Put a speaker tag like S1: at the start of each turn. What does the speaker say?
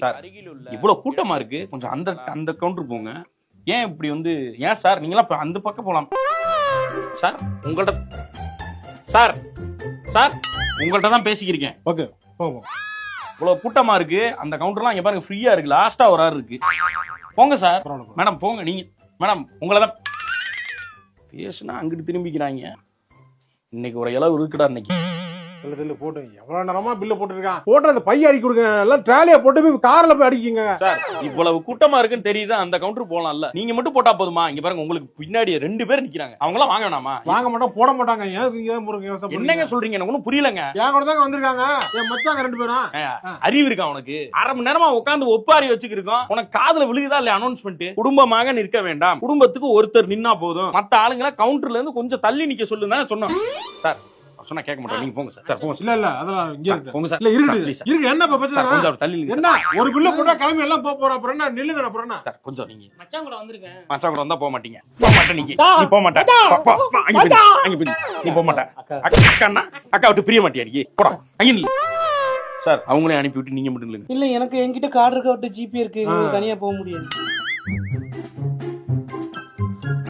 S1: Sir இவ்வளவு கூட்டமா இருக்கு, கொஞ்சம் அந்த அந்த கவுண்டர் போங்க. ஏன் இப்படி வந்து ஏன் சார் நீங்களாம் அந்த பக்கம் போலாம் சார். உங்கள்ட்ட சார் சார் உங்கள்ட்ட தான் பேசிக்கிறேன்.
S2: ஓகே போங்க.
S1: இவ்வளவு கூட்டமா இருக்கு, அந்த கவுண்டர்லாம் இங்க பாருங்க ஃப்ரீயா இருக்கு, லாஸ்டா ஒரு ஆள் இருக்கு. போங்க சார். மேடம் போங்க நீங்க. மேடம் உங்களை தான் பேசுனா அங்கிட்டு திரும்பிக்கிறாங்க. இன்னைக்கு ஒரு இளவு இருக்குடா இன்னைக்கு.
S2: இல்ல போட்டு எவ்வளவு நேரமா பில்ல போட்டுருக்கான். போட்டு அந்த பைய அடிக்க கொடுங்க, எல்லாம் ட்ராலியா போட்டு போய் கார்ல போய் அடிக்குங்க.
S1: சார் இவ்வளவு கூட்டமா இருக்குன்னு தெரியுது, அந்த கவுண்டர் போலாம்ல. நீங்க மட்டும் போட்டா போதுமா? இங்க பாருங்க உங்களுக்கு பின்னாடி 2 பேர் நிக்கிறாங்க, அவங்க எல்லாம் வாங்க வேணாமா?
S2: வாங்க மாட்டோம், போட மாட்டாங்க. ஏன்
S1: என்னங்க சொல்றீங்க? எனக்கு ஒன்னும் புரியலங்க.
S2: என் கூட தாங்க வந்திருக்காங்க என் மச்சாங்க 2 பேரும்.
S1: அறிவு இருக்கா உனக்கு? அரை மணி நேரமா உட்காந்து ஒப்பாரி வச்சுக்கிருக்கோம். உனக்கு காதுல விழுகுதா இல்லையா அனௌன்ஸ்மெண்ட்? குடும்பமாக நிற்க வேண்டாம், குடும்பத்துக்கு ஒருத்தர் நின்னா போதும், மத்த ஆளுங்களை கவுண்டர்ல இருந்து கொஞ்சம் தள்ளி நிக்க சொல்லுங்க சொன்னோம். சார் சொன்னா கேட்க மாட்டோம், நீங்க போங்க சார். சார் போங்க.
S2: இல்ல அதெல்லாம் இங்க இருக்கு.
S1: போங்க சார்.
S2: இல்ல இருக்கு என்ன பிரச்சனை?
S1: கொஞ்சம் தள்ளி நில்லுங்க.
S2: என்ன ஒரு பில்ல போட்டா கிளம்பி எல்லாம் போற அப்புறம் என்ன நில்லுங்க அப்புறம் என்ன?
S1: சார் கொஞ்சம் நீங்க
S3: மச்சான் கூட வந்திருக்கேன்.
S1: மச்சான் கூட வந்தா போக மாட்டீங்க. போக மாட்டே நீங்க. நீ போக மாட்டே. அங்க போய் நீ போக மாட்டே. அக்கா அக்கா விட்டு பிரிய மாட்டியா நீ? போடா அங்க நில்லு. சார் அவங்களே அனுப்பி விட்டு நீங்க மட்டும் இல்லைங்க.
S3: இல்ல எனக்கு என்கிட்ட கார்டு இருக்க விட்டு ஜிபே இருக்கு, தனியா போக முடியாது.